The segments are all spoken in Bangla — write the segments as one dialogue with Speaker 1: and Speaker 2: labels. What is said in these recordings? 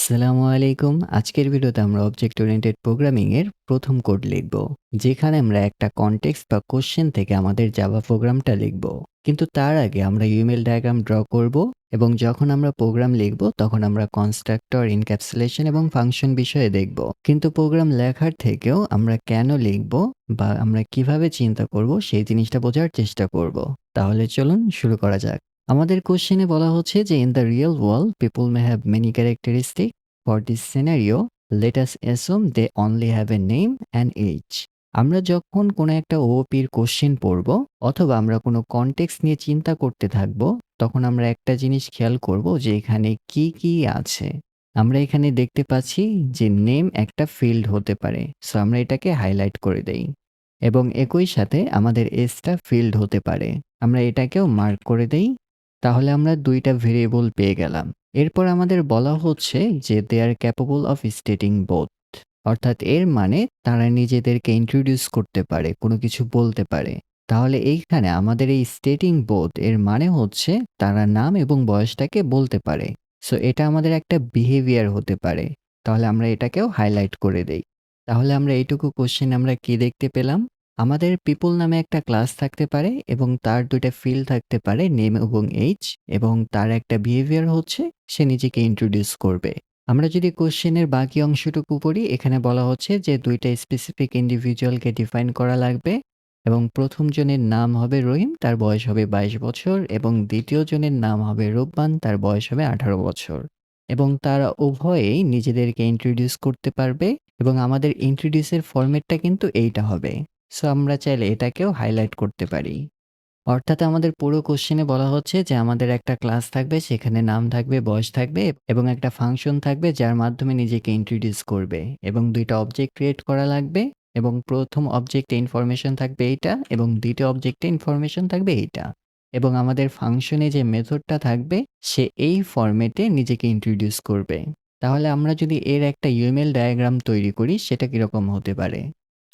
Speaker 1: আসসালামু আলাইকুম। আজকের ভিডিওতে আমরা অবজেক্ট ওরিয়েন্টেড প্রোগ্রামিং এর প্রথম কোড লিখব। যেখানে আমরা একটা কনটেক্সট বা কোশ্চেন থেকে আমাদের জাভা প্রোগ্রামটা লিখব। কিন্তু তার আগে আমরা ইউএমএল ডায়াগ্রাম ড্র করব এবং যখন আমরা প্রোগ্রাম লিখব তখন আমরা কনস্ট্রাক্টর, এনক্যাপসুলেশন এবং ফাংশন বিষয়ে দেখব। কিন্তু প্রোগ্রাম লেখার থেকেও আমরা কেন লিখব বা আমরা কিভাবে চিন্তা করব সেই জিনিসটা বোঝার চেষ্টা করব। তাহলে চলুন শুরু করা যাক। আমাদের কোশ্চেনে বলা হচ্ছে যে in the real world people may have many characteristic for this scenario let us assume they only have a name and age. আমরা যখন কোনো একটা ওপির কোশ্চেন পড়ব অথবা আমরা কোনো কনটেক্সট নিয়ে চিন্তা করতে থাকব তখন আমরা একটা জিনিস খেয়াল করব যে এখানে কি কি আছে। আমরা এখানে দেখতে পাচ্ছি যে নেম একটা ফিল্ড হতে পারে, সো আমরা এটাকে হাইলাইট করে দেই। এবং একই সাথে আমাদের এজটা ফিল্ড হতে পারে, আমরা এটাকেও মার্ক করে দেই। তাহলে আমরা ২ টা ভেরিয়েবল পেয়ে গেলাম। এরপর আমাদের বলা হচ্ছে যে they are capable of stating both. অর্থাৎ এর মানে তারা নিজেদেরকে ইন্ট্রোডিউস করতে পারে, কোনো কিছু বলতে পারে। তাহলে এইখানে আমাদের এই স্টেটিং বোথ এর মানে হচ্ছে তারা নাম এবং বয়সটাকে বলতে পারে। সো এটা আমাদের একটা বিহেভিয়ার হতে পারে। তাহলে আমরা এটাকেও হাইলাইট করে দেই। তাহলে আমরা এইটুকু কোশ্চেন আমরা কি দেখতে পেলাম? আমাদের পিপল নামে একটা ক্লাস থাকতে পারে এবং তার ২ টা ফিল্ড থাকতে পারে নেম এবং এইজ, এবং তার একটা বিহেভিয়ার হচ্ছে সে নিজেকে ইন্ট্রোডিউস করবে। আমরা যদি কোশ্চেনের বাকি অংশটুকু পড়ি, এখানে বলা হচ্ছে যে ২ টা স্পেসিফিক ইন্ডিভিজুয়ালকে ডিফাইন করা লাগবে এবং ১ম জনের নাম হবে রহিম, তার বয়স হবে ২২ বছর, এবং ২য় জনের নাম হবে রূপবান, তার বয়স হবে ১৮ বছর। এবং তারা উভয়েই নিজেদেরকে ইন্ট্রোডিউস করতে পারবে এবং আমাদের ইন্ট্রোডিউসের ফরম্যাটটা কিন্তু এইটা হবে। সো আমরা চাইলে এটাকেও হাইলাইট করতে পারি। অর্থাৎ আমাদের পুরো কোশ্চেনে বলা হচ্ছে যে আমাদের একটা ক্লাস থাকবে, সেখানে নাম থাকবে, বয়স থাকবে এবং একটা ফাংশন থাকবে যার মাধ্যমে নিজেকে ইন্ট্রোডিউস করবে, এবং ২ টা অবজেক্ট ক্রিয়েট করা লাগবে এবং ১ম অবজেক্টে ইনফরমেশন থাকবে এইটা এবং ২য় অবজেক্টে ইনফরমেশন থাকবে এইটা। এবং আমাদের ফাংশনে যে মেথডটা থাকবে সে এই ফরম্যাটে নিজেকে ইন্ট্রোডিউস করবে। তাহলে আমরা যদি এর একটা ইউএমএল ডায়াগ্রাম তৈরি করি সেটা কিরকম হতে পারে?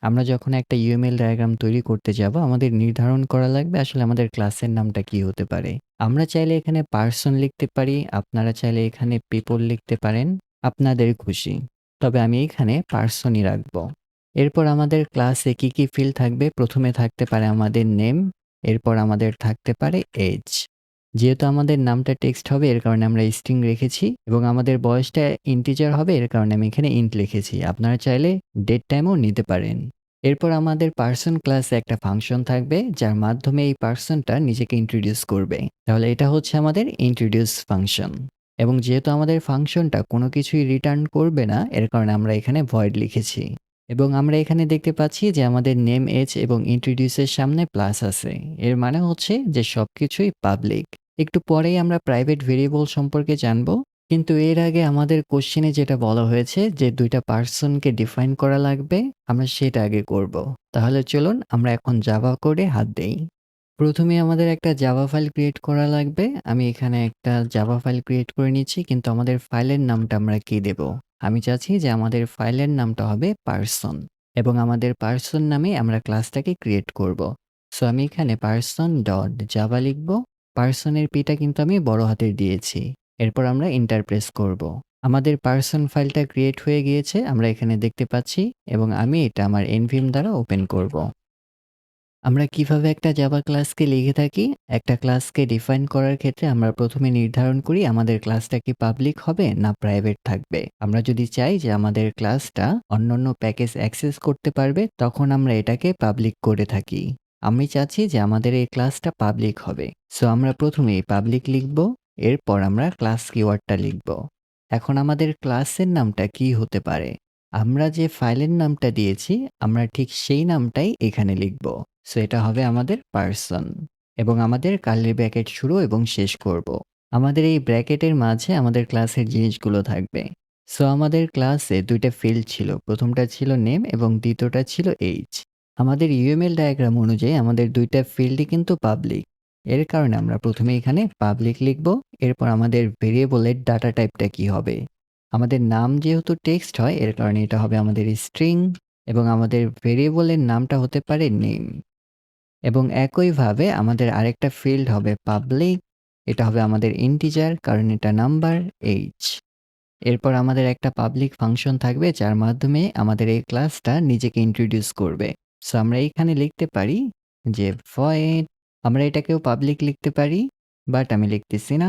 Speaker 1: আমরা যখন একটা ইউএমএল ডায়াগ্রাম তৈরি করতে যাব আমাদের নির্ধারণ করা লাগবে আসলে আমাদের ক্লাসের নামটা কি হতে পারে। আমরা চাইলে এখানে পারসন লিখতে পারি, আপনারা চাইলে এখানে পিপল লিখতে পারেন, আপনাদের খুশি। তবে আমি এখানে পারসনই রাখবো। এরপর আমাদের ক্লাসে কি কি ফিল্ড থাকবে? প্রথমে থাকতে পারে আমাদের নেম, এরপর আমাদের থাকতে পারে এজ। যেহেতু আমাদের নামটা টেক্সট হবে এর কারণে আমরা স্ট্রিং রেখেছি, এবং আমাদের বয়সটা ইন্টিজার হবে এর কারণে আমি এখানে ইন্ট লিখেছি। আপনারা চাইলে ডেট টাইমও নিতে পারেন। এরপর আমাদের পারসন ক্লাসে একটা ফাংশন থাকবে যার মাধ্যমে এই পারসনটা নিজেকে ইন্ট্রোডিউস করবে। তাহলে এটা হচ্ছে আমাদের ইন্ট্রোডিউস ফাংশন। এবং যেহেতু আমাদের ফাংশনটা কোনো কিছুই রিটার্ন করবে না এর কারণে আমরা এখানে ভয়েড লিখেছি। এবং আমরা এখানে দেখতে পাচ্ছি যে আমাদের নেম, এজ এবং ইন্ট্রোডিউসের সামনে প্লাস আছে। এর মানে হচ্ছে যে সবকিছুই পাবলিক। একটু পরেই আমরা প্রাইভেট ভেরিয়েবল সম্পর্কে জানবো। কিন্তু এর আগে আমাদের কোশ্চেনে যেটা বলা হয়েছে যে ২ টা পারসনকে ডিফাইন করা লাগবে, আমরা সেটা আগে করব। তাহলে চলুন আমরা এখন জাভা কোডে হাত দেই। প্রথমে আমাদের একটা জাভা ফাইল ক্রিয়েট করা লাগবে। আমি এখানে একটা জাভা ফাইল ক্রিয়েট করে নিচ্ছি, কিন্তু আমাদের ফাইলের নামটা আমরা কি দেব? আমি চাচ্ছি যে আমাদের ফাইলের নামটা হবে পারসন, এবং আমাদের পারসন নামে আমরা ক্লাসটাকে ক্রিয়েট করব। সো আমি এখানে পারসন ডট জাভা লিখব। পারসনের পিটা কিন্তু আমি বড় হাতের দিয়েছি। এরপর আমরা এন্টার প্রেস করব। আমাদের পারসন ফাইলটা ক্রিয়েট হয়ে গিয়েছে আমরা এখানে দেখতে পাচ্ছি, এবং আমি এটা আমার এনভিএম দ্বারা ওপেন করব। আমরা কিভাবে একটা জাভা ক্লাসকে লিখে থাকি? একটা ক্লাসকে ডিফাইন করার ক্ষেত্রে আমরা প্রথমে নির্ধারণ করি আমাদের ক্লাসটা কি পাবলিক হবে না প্রাইভেট থাকবে। আমরা যদি চাই যে আমাদের ক্লাসটা অন্যান্য প্যাকেজ অ্যাক্সেস করতে পারবে তখন আমরা এটাকে পাবলিক করে থাকি। আমি চাচ্ছি যে আমাদের এই ক্লাসটা পাবলিক হবে। সো আমরা প্রথমেই পাবলিক লিখব, এরপর আমরা ক্লাস কিওয়ার্ডটা লিখব। এখন আমাদের ক্লাসের নামটা কি হতে পারে? আমরা যে ফাইলের নামটা দিয়েছি আমরা ঠিক সেই নামটাই এখানে লিখব। সো এটা হবে আমাদের পারসন, এবং আমাদের কার্লি ব্র্যাকেট শুরু এবং শেষ করব। আমাদের এই ব্র্যাকেটের মাঝে আমাদের ক্লাসের জিনিসগুলো থাকবে। সো আমাদের ক্লাসে ২ টা ফিল্ড ছিল, প্রথমটা ছিল নেম এবং দ্বিতীয়টা ছিল এইজ। আমাদের ইউএমএল ডায়াগ্রাম অনুযায়ী আমাদের ২ টা ফিল্ডই কিন্তু পাবলিক। এর কারণে আমরা প্রথমে এখানে পাবলিক লিখব। এরপর আমাদের ভেরিয়েবলের ডাটা টাইপটা কি হবে? আমাদের নাম যেহেতু টেক্সট হয় এর কারণে এটা হবে আমাদের স্ট্রিং, এবং আমাদের ভেরিয়েবলের নামটা হতে পারে নেম। এবং একইভাবে আমাদের আরেকটা ফিল্ড হবে পাবলিক, এটা হবে আমাদের ইন্টিজার কারণ এটা নাম্বার, এইজ। এরপর আমাদের একটা পাবলিক ফাংশন থাকবে যার মাধ্যমে আমাদের এই ক্লাসটা নিজেকে ইন্ট্রোডিউস করবে। সো আমরা এইখানে লিখতে পারি যে ভয়েড, আমরা এটাকেও পাবলিক লিখতে পারি, বাট আমি লিখতেছি না,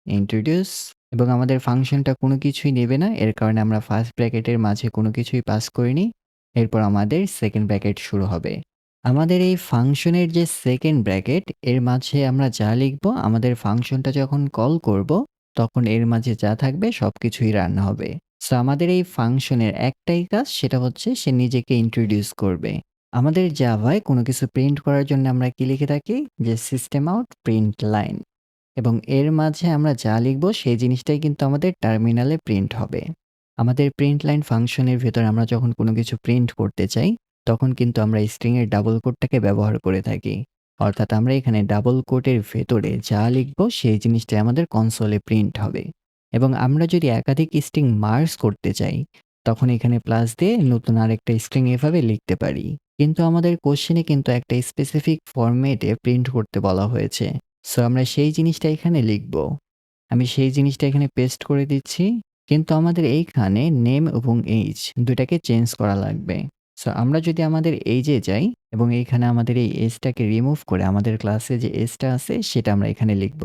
Speaker 1: ইন্ট্রোডিউস। এবং আমাদের ফাংশনটা কোনো কিছুই নেবে না, এর কারণে আমরা ফার্স্ট ব্র্যাকেটের মাঝে কোনো কিছুই পাস করিনি। এরপর আমাদের সেকেন্ড ব্র্যাকেট শুরু হবে। আমাদের এই ফাংশনের যে সেকেন্ড ব্র্যাকেট, এর মাঝে আমরা যা লিখব, আমাদের ফাংশনটা যখন কল করব তখন এর মাঝে যা থাকবে সবকিছুই রান হবে। সো আমাদের এই ফাংশনের একটাই কাজ, সেটা হচ্ছে সে নিজেকে ইন্ট্রোডিউস করবে। আমাদের জাভায় কোনো কিছু প্রিন্ট করার জন্য আমরা কি লিখে থাকি, যে সিস্টেম আউট প্রিন্ট লাইন, এবং এর মাঝে আমরা যা লিখব সেই জিনিসটাই কিন্তু আমাদের টার্মিনালে প্রিন্ট হবে। আমাদের প্রিন্ট লাইন ফাংশনের ভেতর আমরা যখন কোনো কিছু প্রিন্ট করতে চাই, তখন কিন্তু আমরা স্ট্রিং এর ডাবল কোটটাকে ব্যবহার করে থাকি। অর্থাৎ আমরা এখানে ডাবল কোটের ভেতরে যা লিখব সেই জিনিসটাই আমাদের কনসোলে প্রিন্ট হবে। এবং আমরা যদি একাধিক স্ট্রিং মার্জ করতে চাই, তখন এখানে প্লাস দিয়ে নতুন আরেকটা স্ট্রিং এভাবে লিখতে পারি। কিন্তু আমাদের কোশ্চেনে কিন্তু একটা স্পেসিফিক ফরম্যাটে প্রিন্ট করতে বলা হয়েছে। সো আমরা সেই জিনিসটা এখানে লিখব। আমি সেই জিনিসটা এখানে পেস্ট করে দিচ্ছি। কিন্তু আমাদের এইখানে নেম এবং এইজ ২ টাকে চেঞ্জ করা লাগবে। সো আমরা যদি আমাদের এইজে যাই এবং এইখানে আমাদের এই এইজটাকে রিমুভ করে আমাদের ক্লাসে যে এইজটা আছে সেটা আমরা এখানে লিখব।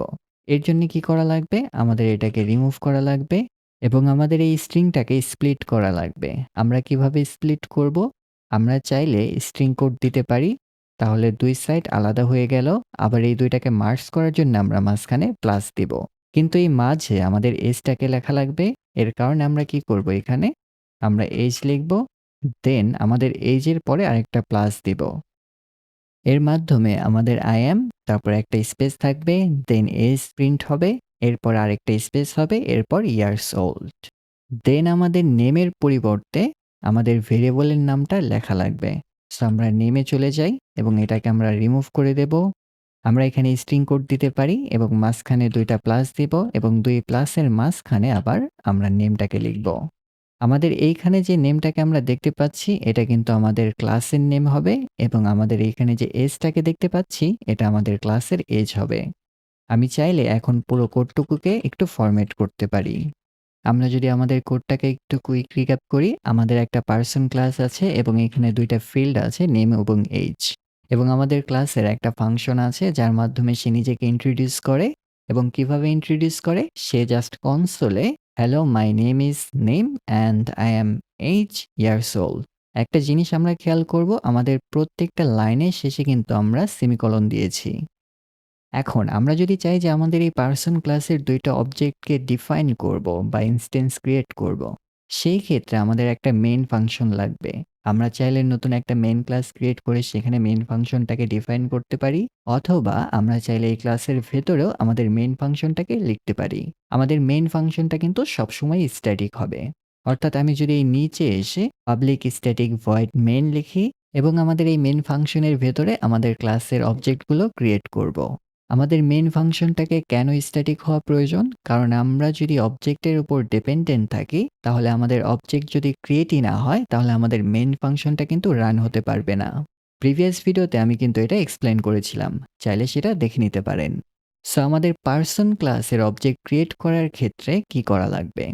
Speaker 1: এর জন্য কি করা লাগবে? আমাদের এটাকে রিমুভ করা লাগবে এবং আমাদের এই স্ট্রিংটাকে স্প্লিট করা লাগবে। আমরা কিভাবে স্প্লিট করব? আমরা চাইলে স্ট্রিং কোড দিতে পারি। তাহলে ২ সাইড আলাদা হয়ে গেল। আবার এই ২ টাকে মার্জ করার জন্য আমরা মাঝখানে প্লাস দিব। কিন্তু এই মাঝে আমাদের এজটাকে লেখা লাগবে। এর কারণে আমরা কি করব এখানে? আমরা এজ লিখব। দেন আমাদের এজের পরে আরেকটা প্লাস দিব। এর মাধ্যমে আমাদের I am, তারপর একটা স্পেস থাকবে, দেন এজ প্রিন্ট হবে, এরপর আরেকটা স্পেস হবে, এরপর ইয়ার্স ওল্ড। দেন আমাদের নেমের পরিবর্তে আমাদের ভেরিয়েবলের নামটা লেখা লাগবে। সো আমরা নেমে চলে যাই এবং এটাকে আমরা রিমুভ করে দেব। আমরা এখানে স্ট্রিং কোড দিতে পারি এবং মাঝখানে ২ টা প্লাস দিব এবং ২ প্লাসের মাঝখানে আবার আমরা নেমটাকে লিখব। আমাদের এইখানে যে নেমটাকে আমরা দেখতে পাচ্ছি, এটা কিন্তু আমাদের ক্লাসের নেম হবে এবং আমাদের এইখানে যে এজটাকে দেখতে পাচ্ছি, এটা আমাদের ক্লাসের এজ হবে। আমি চাইলে এখন পুরো কোডটুকুকে একটু ফরম্যাট করতে পারি। আমরা যদি আমাদের কোডটাকে একটু কুইক রিক্যাপ করি, আমাদের একটা পারসন ক্লাস আছে এবং এখানে ২ টা ফিল্ড আছে, নেম এবং এইজ। এবং আমাদের ক্লাসের একটা ফাংশন আছে যার মাধ্যমে সে নিজেকে ইন্ট্রোডিউস করে। এবং কিভাবে ইন্ট্রোডিউস করে? সে জাস্ট কনসোলে hello my name is name and I am age years old. একটা জিনিস আমরা খেয়াল করব, আমাদের প্রত্যেকটা লাইনের শেষে কিন্তু আমরা সেমিকোলন দিয়েছি। এখন আমরা যদি চাই যে আমাদের এই পারসন ক্লাসের ২ টা অবজেক্টকে ডিফাইন করব বা ইনস্ট্যান্স ক্রিয়েট করব, সেই ক্ষেত্রে আমাদের একটা মেইন ফাংশন লাগবে। আমরা চাইলে নতুন একটা মেইন ক্লাস ক্রিয়েট করে সেখানে মেইন ফাংশনটাকে ডিফাইন করতে পারি, অথবা আমরা চাইলে এই ক্লাসের ভেতরেও আমাদের মেইন ফাংশনটাকে লিখতে পারি। আমাদের মেইন ফাংশনটা কিন্তু সবসময় স্ট্যাটিক হবে। অর্থাৎ আমি যদি এই নিচে এসে পাবলিক স্ট্যাটিক ভয়েড মেইন লিখি এবং আমাদের এই মেইন ফাংশনের ভেতরে আমাদের ক্লাসের অবজেক্টগুলো ক্রিয়েট করব। আমাদের মেইন ফাংশনটাকে কেন স্ট্যাটিক হওয়া প্রয়োজন? কারণ আমরা যদি অবজেক্টের উপর ডিপেন্ডেন্ট থাকি, তাহলে আমাদের অবজেক্ট যদি ক্রিয়েটই না হয়, তাহলে আমাদের মেইন ফাংশনটা কিন্তু রান হতে পারবে না। প্রিভিয়াস ভিডিওতে আমি কিন্তু এটা এক্সপ্লেইন করেছিলাম। চাইলে সেটা দেখে নিতে পারেন। সো আমাদের পারসন ক্লাসের অবজেক্ট ক্রিয়েট করার ক্ষেত্রে কি করা লাগবে?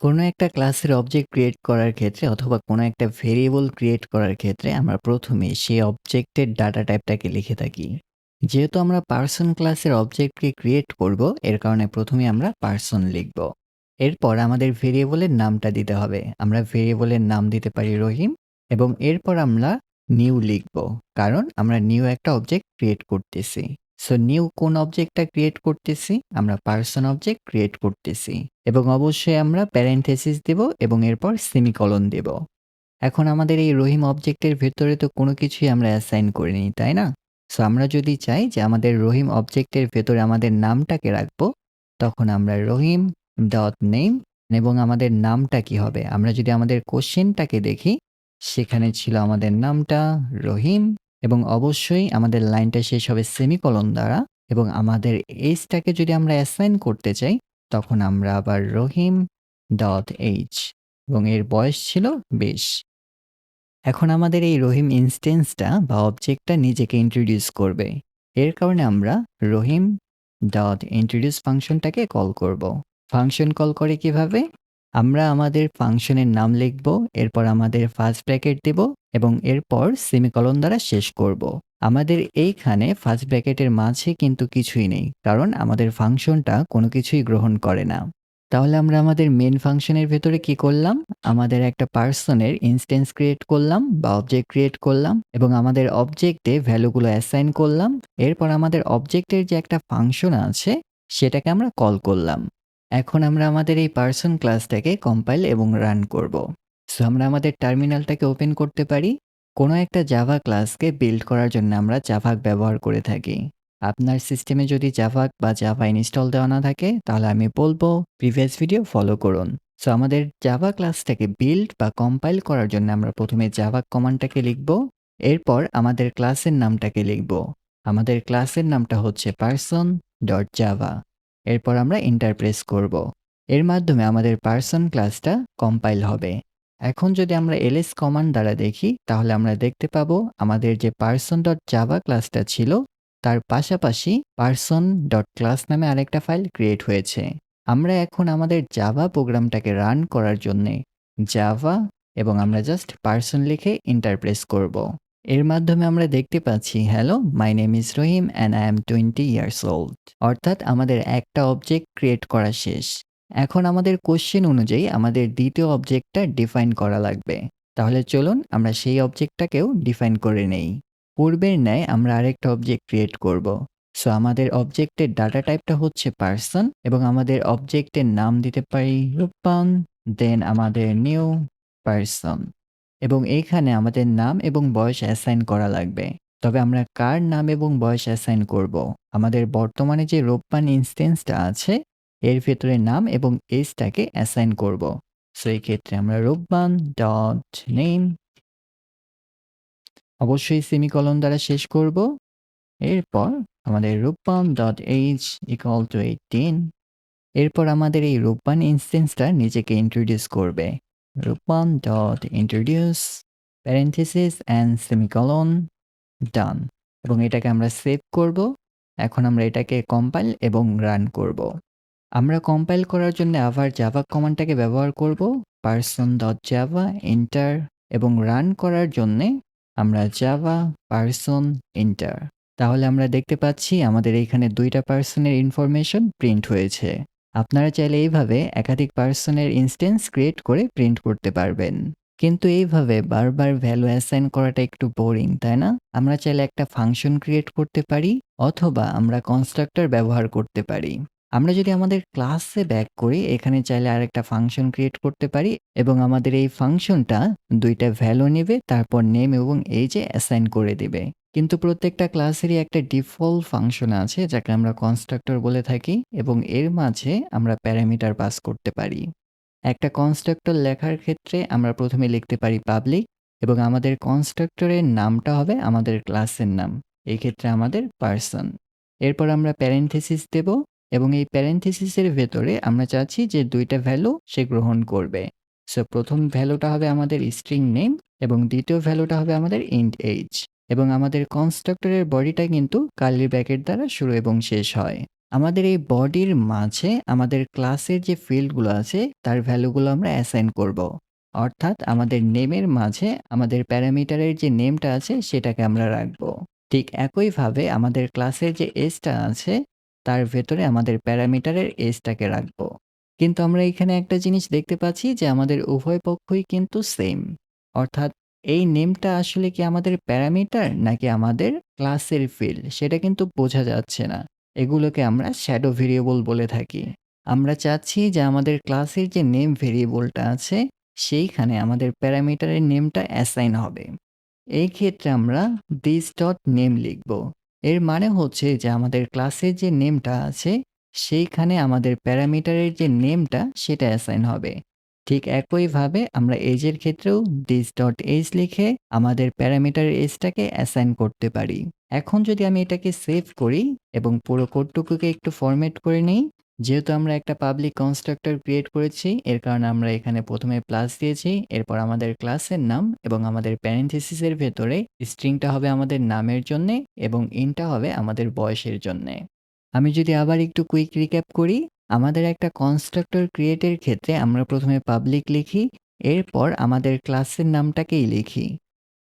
Speaker 1: কোনো একটা ক্লাসের অবজেক্ট ক্রিয়েট করার ক্ষেত্রে অথবা কোনো একটা ভেরিয়েবল ক্রিয়েট করার ক্ষেত্রে আমরা প্রথমে সেই অবজেক্টের ডাটা টাইপটাকে লিখে থাকি। যেহেতু আমরা পারসন ক্লাসের অবজেক্টকে ক্রিয়েট করব, এর কারণে প্রথমে আমরা পারসন লিখব। এরপর আমাদের ভেরিয়েবলের নামটা দিতে হবে। আমরা ভেরিয়েবলের নাম দিতে পারি রহিম এবং এরপর আমরা নিউ লিখব। কারণ আমরা নিউ একটা অবজেক্ট ক্রিয়েট করতেছি। সো নিউ কোন অবজেক্টটা ক্রিয়েট করতেছি? আমরা পারসন অবজেক্ট ক্রিয়েট করতেছি এবং অবশ্যই আমরা প্যারেনথেসিস দেব এবং এরপর সেমিকোলন দেব। এখন আমাদের এই রহিম অবজেক্টের ভেতরে তো কোনো কিছুই আমরা অ্যাসাইন করিনি, তাই না? সো আমরা যদি চাই যে আমাদের রহিম অবজেক্টের ভেতরে আমাদের নামটাকে রাখবো, তখন আমরা রহিম ডট নেম এবং আমাদের নামটা কি হবে? আমরা যদি আমাদের কোশ্চেনটাকে দেখি, সেখানে ছিল আমাদের নামটা রহিম এবং অবশ্যই আমাদের লাইনটা শেষ হবে সেমিকোলন দ্বারা এবং আমাদের এইজটাকে যদি আমরা অ্যাসাইন করতে চাই, তখন আমরা আবার রহিম ডট এইজ এবং এর বয়স ছিল ২০। এখন আমাদের এই রহিম ইনস্ট্যান্সটা বা অবজেক্টটা নিজেকে ইন্ট্রোডিউস করবে। এর কারণে আমরা রহিম ডট ইন্ট্রোডিউস ফাংশনটাকে কল করব। ফাংশন কল করে কিভাবে? আমরা আমাদের ফাংশনের নাম লিখব, এরপর আমাদের ফার্স্ট ব্র্যাকেট দেব এবং এরপর সেমিকোলন দ্বারা শেষ করব। আমাদের এইখানে ফার্স্ট ব্র্যাকেটের মাঝে কিন্তু কিছুই নেই, কারণ আমাদের ফাংশনটা কোনো কিছুই গ্রহণ করে না। তাহলে আমরা আমাদের মেইন ফাংশনের ভেতরে কি করলাম? আমাদের একটা পার্সনের ইনস্ট্যান্স ক্রিয়েট করলাম বা অবজেক্ট ক্রিয়েট করলাম এবং আমাদের অবজেক্টে ভ্যালুগুলো অ্যাসাইন করলাম। এরপর আমাদের অবজেক্টের যে একটা ফাংশন আছে সেটাকে আমরা কল করলাম। এখন আমরা আমাদের এই পার্সন ক্লাসটাকে কম্পাইল এবং রান করব। সো আমরা আমাদের টার্মিনালটাকে ওপেন করতে পারি। কোনো একটা জাভা ক্লাসকে বিল্ড করার জন্য আমরা জাভা ব্যবহার করে থাকি। আপনার সিস্টেমে যদি জাভা বা জাভা ইনস্টল দেওয়া না থাকে তাহলে আমি বলবো প্রিভিয়াস ভিডিও ফলো করুন। সো আমাদের জাভা ক্লাসটাকে বিল্ড বা কম্পাইল করার জন্য আমরা প্রথমে জাভা কমান্ডটাকে লিখব। এরপর আমাদের ক্লাসের নামটাকে লিখব। আমাদের ক্লাসের নামটা হচ্ছে person.java। এরপর আমরা এন্টার প্রেস করব। এর মাধ্যমে আমাদের পার্সন ক্লাসটা কম্পাইল হবে। এখন যদি আমরা ls কমান্ড দ্বারা দেখি তাহলে আমরা দেখতে পাবো আমাদের যে person.java ক্লাসটা ছিল তার পাশাপাশি person.class নামে আরেকটা ফাইল ক্রিয়েট হয়েছে। আমরা এখন আমাদের জাভা প্রোগ্রামটাকে রান করার জন্যে জাভা এবং আমরা জাস্ট পার্সন লিখে এন্টার প্রেস করব। এর মাধ্যমে আমরা দেখতে পাচ্ছি hello my name is Rahim and I am 20 years old. অর্থাৎ আমাদের একটা অবজেক্ট ক্রিয়েট করা শেষ। এখন আমাদের কোশ্চেন অনুযায়ী আমাদের দ্বিতীয় অবজেক্টটা ডিফাইন করা লাগবে। তাহলে চলুন আমরা সেই অবজেক্টটাকেও ডিফাইন করে নেই। পূর্বের ন্যায় আমরা আরেকটা অবজেক্ট ক্রিয়েট করব। সো আমাদের অবজেক্টের ডাটা টাইপটা হচ্ছে পার্সন এবং আমাদের অবজেক্টের নাম দিতে পারি রূপন, দেন আমাদের নিউ পার্সন এবং এইখানে আমাদের নাম এবং বয়স অ্যাসাইন করা লাগবে। তবে আমরা কার নাম এবং বয়স অ্যাসাইন করব? আমাদের বর্তমানে যে রূপবান ইনস্ট্যান্সটা আছে এর ভেতরে নাম এবং এজটাকে অ্যাসাইন করব। সো এই ক্ষেত্রে আমরা রূপবান ডট নেম অবশ্যই সেমিকোলন দ্বারা শেষ করব। এরপর আমাদের Rupban dot age equal to 18। এরপর আমাদের এই রূপবান ইনস্ট্যান্সটা নিজেকে ইন্ট্রোডিউস করবে। Rupban dot introduce parenthesis and semicolon done এবং এটাকে আমরা সেভ করব। এখন আমরা এটাকে কম্পাইল এবং রান করব। আমরা কম্পাইল করার জন্য আবার জাভা কমান্ডটাকে ব্যবহার করব person.java এন্টার এবং রান করার জন্যে আমরা জাভা পার্সন এন্টার। তাহলে আমরা দেখতে পাচ্ছি আমাদের এইখানে দুইটা পার্সনের ইনফরমেশন প্রিন্ট হয়েছে। আপনারা চাইলে এইভাবে একাধিক পার্সনের ইনস্ট্যান্স ক্রিয়েট করে প্রিন্ট করতে পারবেন। কিন্তু এইভাবে বারবার ভ্যালু অ্যাসাইন করাটা একটু বোরিং, তাই না? আমরা চাইলে একটা ফাংশন ক্রিয়েট করতে পারি অথবা আমরা কনস্ট্রাক্টর ব্যবহার করতে পারি। আমরা যদি আমাদের ক্লাসে ব্যাক করি এখানে চাইলে আরেকটা ফাংশন ক্রিয়েট করতে পারি এবং আমাদের এই ফাংশনটা দুইটা ভ্যালু নেবে তারপর নেম এবং এজে অ্যাসাইন করে দিবে। কিন্তু প্রত্যেকটা ক্লাসেরই একটা ডিফল্ট ফাংশন আছে যাকে আমরা কনস্ট্রাক্টর বলে থাকি এবং এর মাঝে আমরা প্যারামিটার পাস করতে পারি। একটা কনস্ট্রাক্টর লেখার ক্ষেত্রে আমরা প্রথমে লিখতে পারি পাবলিক এবং আমাদের কনস্ট্রাক্টরের নামটা হবে আমাদের ক্লাসের নাম, এই ক্ষেত্রে আমাদের পার্সন। এরপর আমরা প্যারেনথেসিস দেব এবং এই প্যারেনথেসিসের ভেতরে আমরা চাচ্ছি যে দুইটা ভ্যালু সে গ্রহণ করবে। সো প্রথম ভ্যালুটা হবে আমাদের স্ট্রিং নেম এবং দ্বিতীয় ভ্যালুটা হবে আমাদের ইন্ট এজ এবং আমাদের কনস্ট্রাক্টরের বডিটা কিন্তু কার্লি ব্র্যাকেট দ্বারা শুরু এবং শেষ হয়। আমাদের এই বডির মাঝে আমাদের ক্লাসের যে ফিল্ডগুলো আছে তার ভ্যালুগুলো আমরা অ্যাসাইন করব। অর্থাৎ আমাদের নেমের মাঝে আমাদের প্যারামিটারের যে নেমটা আছে সেটাকে আমরা রাখবো। ঠিক একইভাবে আমাদের ক্লাসের যে এজটা আছে তার ভেতরে আমাদের প্যারামিটারের এজটাকে রাখবো। কিন্তু আমরা এখানে একটা জিনিস দেখতে পাচ্ছি যে আমাদের উভয় পক্ষই কিন্তু সেম। অর্থাৎ এই নেমটা আসলে কি আমাদের প্যারামিটার নাকি আমাদের ক্লাসের ফিল্ড সেটা কিন্তু বোঝা যাচ্ছে না। এগুলোকে আমরা শ্যাডো ভেরিয়েবল বলে থাকি। আমরা চাচ্ছি যে আমাদের ক্লাসের যে নেম ভেরিয়েবলটা আছে সেইখানে আমাদের প্যারামিটারের নেমটা অ্যাসাইন হবে। এই ক্ষেত্রে আমরা this.name লিখব। এর মানে হচ্ছে যে আমাদের ক্লাসের যে নেমটা আছে সেইখানে আমাদের প্যারামিটারের যে নেমটা সেটা অ্যাসাইন হবে। ঠিক একইভাবে আমরা এজের ক্ষেত্রেও this.age লিখে আমাদের প্যারামিটারের এজটাকে অ্যাসাইন করতে পারি। এখন যদি আমি এটাকে সেভ করি এবং পুরো কোডটুকুকে একটু ফরম্যাট করে নেই, যেহেতু আমরা একটা পাবলিক কনস্ট্রাক্টর ক্রিয়েট করেছি এর কারণে আমরা এখানে প্রথমে প্লাস দিয়েছি, এরপর আমাদের ক্লাসের নাম এবং আমাদের প্যারেনথেসিসের ভেতরে স্ট্রিংটা হবে আমাদের নামের জন্যে এবং ইনটা হবে আমাদের বয়সের জন্যে। আমি যদি আবার একটু কুইক রিক্যাপ করি, আমাদের একটা কনস্ট্রাক্টর ক্রিয়েটের ক্ষেত্রে আমরা প্রথমে পাবলিক লিখি, এরপর আমাদের ক্লাসের নামটাকেই লিখি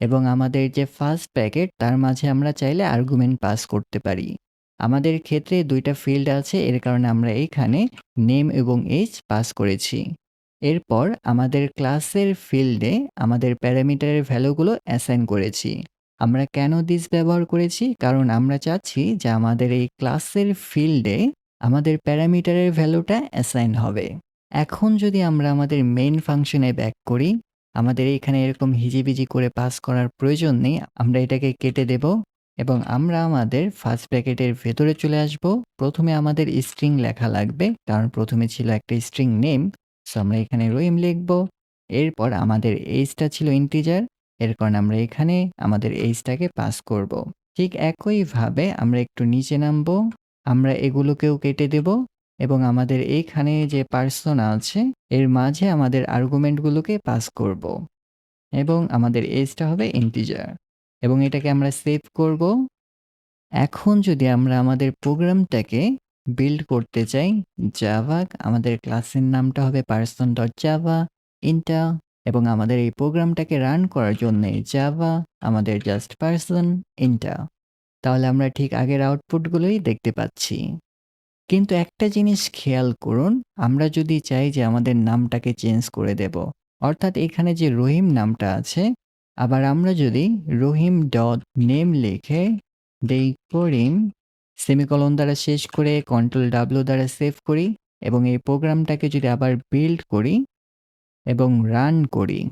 Speaker 1: এবং আমাদের যে ফার্স্ট প্যাকেট তার মাঝে আমরা চাইলে আর্গুমেন্ট পাস করতে পারি। আমাদের ক্ষেত্রে ২ টা ফিল্ড আছে, এর কারণে আমরা এখানে নেম এবং এজ পাস করেছি। এরপর আমাদের ক্লাসের ফিল্ডে আমাদের প্যারামিটারের ভ্যালুগুলো অ্যাসাইন করেছি। আমরা কেন দিস ব্যবহার করেছি? কারণ আমরা চাচ্ছি যে আমাদের এই ক্লাসের ফিল্ডে আমাদের প্যারামিটারের ভ্যালুটা অ্যাসাইন হবে। এখন যদি আমরা আমাদের মেইন ফাংশনে ব্যাক করি, আমাদের এখানে এরকম হিজিবিজি করে পাস করার প্রয়োজন নেই। আমরা এটাকে কেটে দেব এবং আমরা আমাদের ফার্স্ট ব্র্যাকেটের ভেতরে চলে আসব। প্রথমে আমাদের স্ট্রিং লেখা লাগবে, কারণ প্রথমে ছিল একটা স্ট্রিং নেম। সো আমরা এখানে রহিম লিখব। এরপর আমাদের এইজটা ছিল ইন্টিজার, এর কারণে আমরা এখানে আমাদের এইজটাকে পাস করব। ঠিক একইভাবে আমরা একটু নিচে নামবো। আমরা এগুলোকেও কেটে দেব এবং আমাদের এইখানে যে পার্সন আছে এর মাঝে আমাদের আর্গুমেন্টগুলোকে পাস করব এবং আমাদের এজটা হবে ইন্টিজার এবং এটাকে আমরা সেভ করব। এখন যদি আমরা আমাদের প্রোগ্রামটাকে বিল্ড করতে চাই, জাভা আমাদের ক্লাসের নামটা হবে person.java ইন্টা এবং আমাদের এই প্রোগ্রামটাকে রান করার জন্য জাভা আমাদের জাস্ট পারসন ইন্টা, তাহলে আমরা ঠিক আগের আউটপুটগুলোই দেখতে পাচ্ছি। কিন্তু একটা জিনিস খেয়াল করুন, আমরা যদি চাই যে আমাদের নামটাকে চেঞ্জ করে দেব, অর্থাৎ এখানে যে রহিম নামটা আছে, আবার আমরা যদি রহিম ডট নেম লিখে দেই করিম, সেমিকোলন দ্বারা শেষ করে কন্ট্রোল ডাব্লিউ দ্বারা সেভ করি এবং এই প্রোগ্রামটাকে যদি আবার বিল্ড করি এবং রান করি,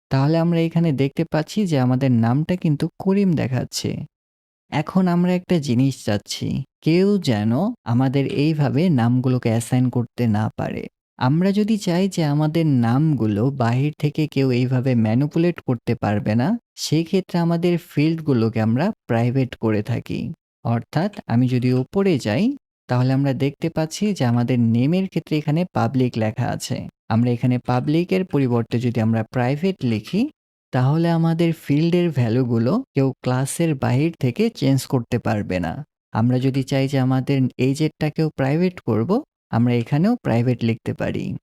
Speaker 1: তাহলে আমরা এখানে দেখতে পাচ্ছি যে আমাদের নামটা কিন্তু করিম দেখাচ্ছে। এখন আমরা একটা জিনিস চাচ্ছি, কেউ যেন আমাদের এইভাবে নামগুলোকে অ্যাসাইন করতে না পারে। আমরা যদি চাই যে আমাদের নামগুলো বাহির থেকে কেউ এইভাবে ম্যানিপুলেট করতে পারবে না, সেক্ষেত্রে আমাদের ফিল্ডগুলোকে আমরা প্রাইভেট করে থাকি। অর্থাৎ আমি যদি ওপরে যাই, তাহলে আমরা দেখতে পাচ্ছি যে আমাদের নেমের ক্ষেত্রে এখানে পাবলিক লেখা আছে। আমরা এখানে পাবলিকের পরিবর্তে যদি আমরা প্রাইভেট লিখি, তাহলে আমাদের ফিল্ডের ভ্যালুগুলো কেউ ক্লাসের বাহির থেকে চেঞ্জ করতে পারবে না। আমরা যদি চাই যে আমাদের এইজেরটাকেও প্রাইভেট করব, আমরা এখানেও প্রাইভেট লিখতে পারি।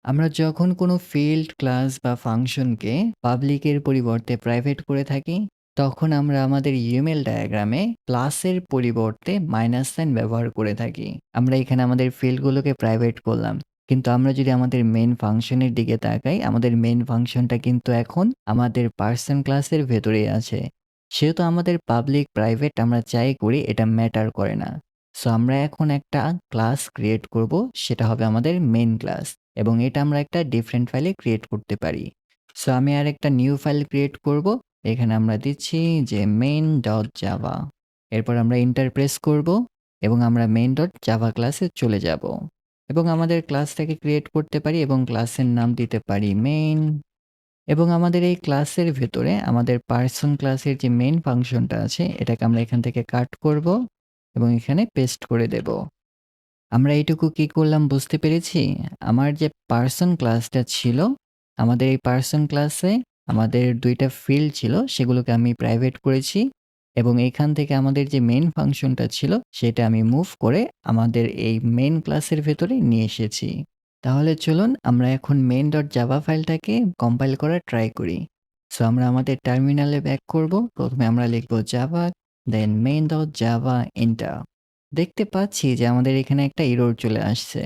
Speaker 1: আমরা যখন কোনো ফিল্ড, ক্লাস বা ফাংশনকে পাবলিকের পরিবর্তে প্রাইভেট করে থাকি, তখন আমরা আমাদের ইউএমএল ডায়াগ্রামে প্লাসের পরিবর্তে মাইনাস সাইন ব্যবহার করে থাকি। আমরা এখানে আমাদের ফিল্ডগুলোকে প্রাইভেট করলাম। কিন্তু আমরা যদি আমাদের মেইন ফাংশনের দিকে তাকাই, আমাদের মেইন ফাংশনটা কিন্তু এখন আমাদের পার্সন ক্লাসের ভেতরেই আছে। সেহেতু আমাদের পাবলিক, প্রাইভেট আমরা যাই করি এটা ম্যাটার করে না। সো আমরা এখন একটা ক্লাস ক্রিয়েট করব, সেটা হবে আমাদের মেইন ক্লাস এবং এটা আমরা একটা ডিফারেন্ট ফাইলে ক্রিয়েট করতে পারি। সো আমি আরেকটা নিউ ফাইল ক্রিয়েট করব। এখানে আমরা দিচ্ছি যে main.java। এরপর আমরা এন্টার প্রেস করব এবং আমরা main.java ক্লাসে চলে যাব এবং আমাদের ক্লাসটাকে ক্রিয়েট করতে পারি এবং ক্লাসের নাম দিতে পারি মেইন এবং আমাদের এই ক্লাসের ভেতরে আমাদের পার্সন ক্লাসের যে মেইন ফাংশনটা আছে এটাকে আমরা এখান থেকে কাট করব এবং এখানে পেস্ট করে দেব। আমরা এইটুকু কি করলাম বুঝতে পেরেছি? আমার যে পার্সন ক্লাসটা ছিল, আমাদের এই পার্সন ক্লাসে আমাদের ২ টা ফিল্ড ছিল, সেগুলোকে আমি প্রাইভেট করেছি এবং এখান থেকে আমাদের যে মেইন ফাংশনটা ছিল, সেটা আমি মুভ করে আমাদের এই মেইন ক্লাসের ভেতরে নিয়ে এসেছি। তাহলে চলুন আমরা এখন main.java ফাইলটাকে কম্পাইল করার ট্রাই করি। সো আমরা আমাদের টার্মিনালে ব্যাক করব। প্রথমে আমরা লিখব জাভা, দেন main.java enter। দেখতে পাচ্ছি যে আমাদের এখানে একটা এরর চলে আসছে।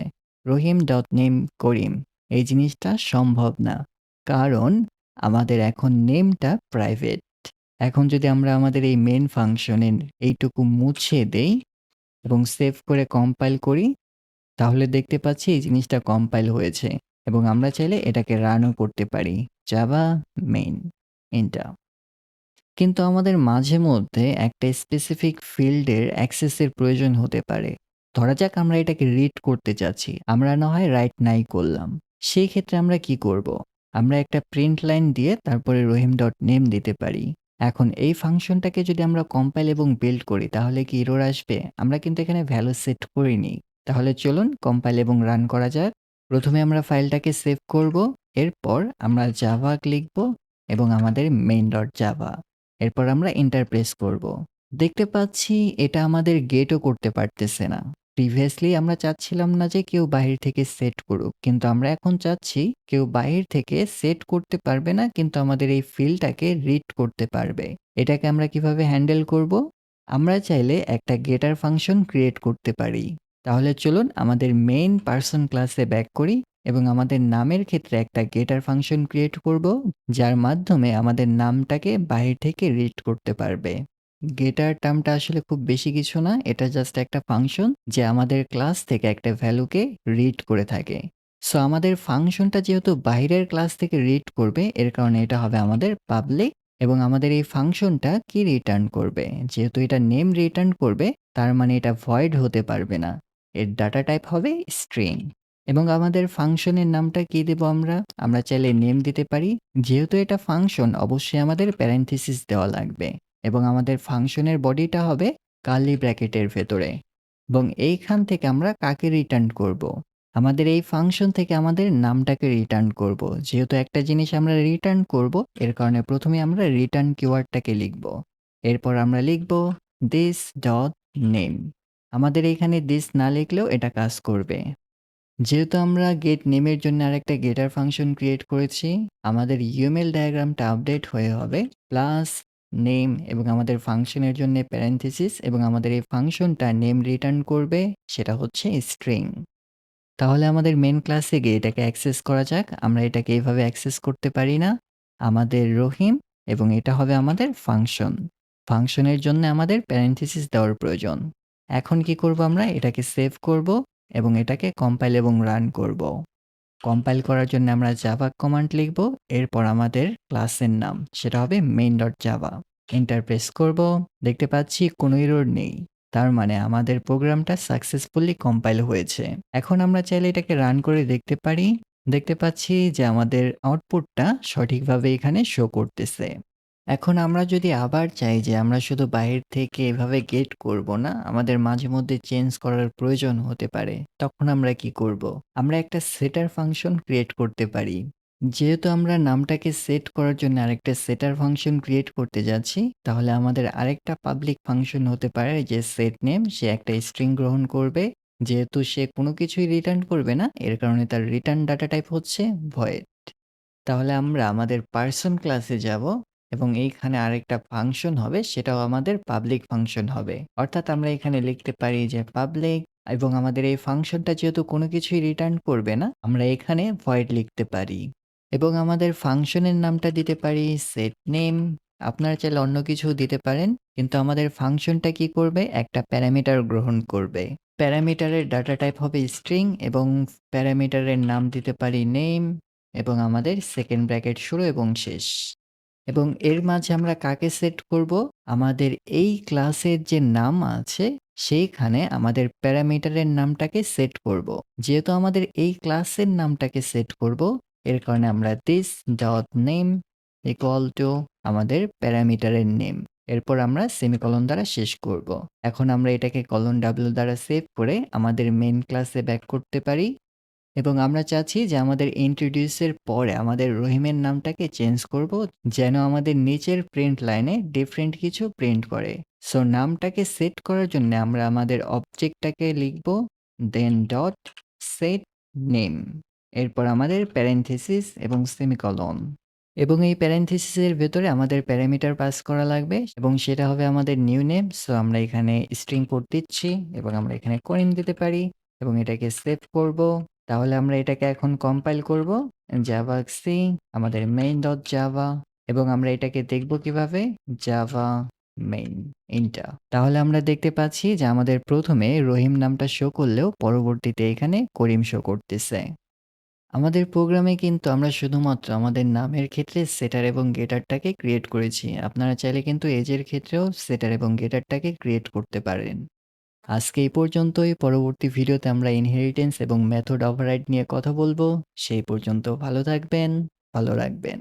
Speaker 1: রহিম.নেম করিম। এই জিনিসটা সম্ভব না। কারণ আমাদের এখন নেমটা প্রাইভেট। এখন যদি আমরা আমাদের এই মেইন ফাংশনের এইটুকু মুছে দেই এবং সেভ করে কম্পাইল করি, তাহলে দেখতে পাচ্ছি এই জিনিসটা কম্পাইল হয়েছে এবং আমরা চাইলে এটাকে রানও করতে পারি। Java main enter. কিন্তু আমাদের মাঝে মধ্যে একটা স্পেসিফিক ফিল্ডের অ্যাক্সেসের প্রয়োজন হতে পারে। ধরা যাক আমরা এটাকে রিড করতে চাচ্ছি। আমরা না হয় রাইট নাই করলাম। সেই ক্ষেত্রে আমরা কি করব? আমরা একটা প্রিন্ট লাইন দিয়ে তারপরে রহিম.নেম দিতে পারি। এখন এই ফাংশনটাকে যদি আমরা কম্পাইল এবং বিল্ড করি তাহলে কি এরর আসবে? আমরা কিন্তু এখানে ভ্যালু সেট করিনি। তাহলে চলুন কম্পাইল এবং রান করা যাক। প্রথমে আমরা ফাইলটাকে সেভ করব। এরপর আমরা জাভা লিখব এবং আমাদের main.java। এরপর আমরা এন্টার প্রেস করব। দেখতে পাচ্ছি এটা আমাদের গেটও করতে পারতেছে না। প্রিভিয়াসলি আমরা চাচ্ছিলাম না যে কেউ বাহির থেকে সেট করুক। কিন্তু আমরা এখন চাচ্ছি কেউ বাহির থেকে সেট করতে পারবে না, কিন্তু আমাদের এই ফিল্ডটাকে রিড করতে পারবে। এটাকে আমরা কিভাবে হ্যান্ডেল করব? আমরা চাইলে একটা গেটার ফাংশন ক্রিয়েট করতে পারি। তাহলে চলুন আমাদের মেইন পারসন ক্লাসে ব্যাক করি এবং আমাদের নামের ক্ষেত্রে একটা গেটার ফাংশন ক্রিয়েট করব, যার মাধ্যমে আমাদের নামটাকে বাহির থেকে রিড করতে পারবে। গেটার টার্মটা আসলে খুব বেশি কিছু না। এটা জাস্ট একটা ফাংশন যে আমাদের ক্লাস থেকে একটা ভ্যালুকে রিড করে থাকে। সো আমাদের ফাংশনটা যেহেতু বাইরের ক্লাস থেকে রিড করবে, এর কারণে এটা হবে আমাদের পাবলিক এবং আমাদের এই ফাংশনটা কি রিটার্ন করবে? যেহেতু এটা নেম রিটার্ন করবে, তার মানে এটা ভয়েড হতে পারবে না। এর ডাটা টাইপ হবে স্ট্রিং এবং আমাদের ফাংশনের নামটা কি দেব আমরা? আমরা চাইলে নেম দিতে পারি। যেহেতু এটা ফাংশন, অবশ্যই আমাদের প্যারেনথেসিস দেওয়া লাগবে। এবং আমাদের ফাংশনের বডিটা হবে কার্লি ব্র্যাকেটের ভেতরে এবং এইখান থেকে আমরা কাকে রিটার্ন করব? আমাদের এই ফাংশন থেকে আমাদের নামটাকে রিটার্ন করব। যেহেতু একটা জিনিস আমরা রিটার্ন করব, এর কারণে প্রথমে আমরা রিটার্ন কিওয়ার্ডটাকে লিখব। এরপর আমরা লিখব this ডট নেম। আমাদের এখানে this না লিখলেও এটা কাজ করবে। যেহেতু আমরা গেট নেমের জন্য আরেকটা গেটার ফাংশন ক্রিয়েট করেছি, আমাদের ইউএমএল ডায়াগ্রামটা আপডেট হয়ে হবে প্লাস নেম এবং আমাদের ফাংশনের জন্য প্যারেনথেসিস এবং আমাদের এই ফাংশনটা নেম রিটার্ন করবে, সেটা হচ্ছে স্ট্রিং। তাহলে আমাদের মেইন ক্লাসে গিয়ে এটাকে অ্যাক্সেস করা যাক। আমরা এটাকে এভাবে অ্যাক্সেস করতে পারি না। আমাদের রহিম এবং এটা হবে আমাদের ফাংশন। ফাংশনের জন্য আমাদের প্যারেনথেসিস দেওয়ার প্রয়োজন। এখন কি করব আমরা? এটাকে সেভ করব এবং এটাকে কম্পাইল এবং রান করব। কম্পাইল করার জন্য আমরা জাভা কমান্ড লিখব। এরপর আমাদের ক্লাসের নাম সেটা হবে main.java। এন্টার প্রেস করব। দেখতে পাচ্ছি কোনো এরর নেই। তার মানে আমাদের প্রোগ্রামটা সাকসেসফুলি কম্পাইল হয়েছে। এখন আমরা চাইলে এটাকে রান করে দেখতে পারি। দেখতে পাচ্ছি যে আমাদের আউটপুটটা সঠিকভাবে এখানে শো করতেছে। এখন আমরা যদি আবার চাই যে আমরা শুধু বাহির থেকে এভাবে গেট করব না, আমাদের মাঝে মধ্যে চেঞ্জ করার প্রয়োজন হতে পারে। তখন আমরা কি করব? আমরা একটা সেটার ফাংশন ক্রিয়েট করতে পারি। যেহেতু আমরা নামটাকে সেট করার জন্য আরেকটা সেটার ফাংশন ক্রিয়েট করতে যাচ্ছি, তাহলে আমাদের আরেকটা পাবলিক ফাংশন হতে পারে যে সেট নেম, সে একটা স্ট্রিং গ্রহণ করবে। যেহেতু সে কোনো কিছুই রিটার্ন করবে না, এর কারণে তার রিটার্ন ডাটা টাইপ হচ্ছে ভয়েড। তাহলে আমরা আমাদের পারসন ক্লাসে যাব এবং এইখানে আরেকটা ফাংশন হবে, সেটাও আমাদের পাবলিক ফাংশন হবে। অর্থাৎ আমরা এখানে লিখতে পারি যে পাবলিক এবং আমাদের এই ফাংশনটা যেহেতু কোনো কিছুই রিটার্ন করবে না, আমরা এখানে ভয়েড লিখতে পারি এবং আমাদের ফাংশনের নামটা দিতে পারি সেট নেম। আপনারা চাইলে অন্য কিছুও দিতে পারেন, কিন্তু আমাদের ফাংশনটা কি করবে? একটা প্যারামিটার গ্রহণ করবে। প্যারামিটারের ডাটা টাইপ হবে স্ট্রিং এবং প্যারামিটারের নাম দিতে পারি নেম এবং আমাদের সেকেন্ড ব্র্যাকেট শুরু এবং শেষ। এবং এর মাঝে আমরা কাকে সেট করব? আমাদের এই ক্লাসের যে নাম আছে, সেইখানে আমাদের প্যারামিটারের নামটাকে সেট করব। যেহেতু আমাদের এই ক্লাসের নামটাকে সেট করব, এর কারণে আমরা this dot name equal to আমাদের প্যারামিটারের নেম। এরপর আমরা সেমিকোলন দ্বারা শেষ করব। এখন আমরা এটাকে কলন w দ্বারা সেভ করে আমাদের মেইন ক্লাসে ব্যাক করতে পারি এবং আমরা চাচ্ছি যে আমাদের introduce এর পরে আমাদের রহিমের নামটাকে চেঞ্জ করব, যেন আমাদের নিচের প্রিন্ট লাইনে ডিফারেন্ট কিছু প্রিন্ট করে। সো নামটাকে সেট করার জন্য আমরা আমাদের অবজেক্টটাকে লিখব then ডট সেট নেম। এরপর আমাদের প্যারেনথেসিস এবং সেমিকোলন এবং এই প্যারেনথেসিসের ভেতরে আমাদের প্যারামিটার পাস করা লাগবে এবং সেটা হবে আমাদের নিউ নেম। সো আমরা এখানে স্ট্রিং কোড দিচ্ছি এবং আমরা এখানে করিম দিতে পারি এবং এটাকে সেভ করব। তাহলে আমরা এটাকে এখন কম্পাইল করব জাভা সি আমাদের main.java এবং আমরা এটাকে দেখব কিভাবে? জাভা মেইন ইন্টা। তাহলে আমরা দেখতে পাচ্ছি যে আমাদের প্রথমে রহিম নামটা শো করলেও পরবর্তীতে এখানে করিম শো করতেছে। আমাদের প্রোগ্রামে কিন্তু আমরা শুধুমাত্র আমাদের নামের ক্ষেত্রে সেটার এবং গেটারটাকে ক্রিয়েট করেছি। আপনারা চাইলে কিন্তু এজের ক্ষেত্রেও সেটার এবং গেটারটাকে ক্রিয়েট করতে পারেন। আজকে এই পর্যন্তই। পরবর্তী ভিডিওতে আমরা ইনহেরিটেন্স এবং মেথড ওভাররাইড নিয়ে কথা বলবো। সেই পর্যন্ত ভালো থাকবেন, ভালো রাখবেন।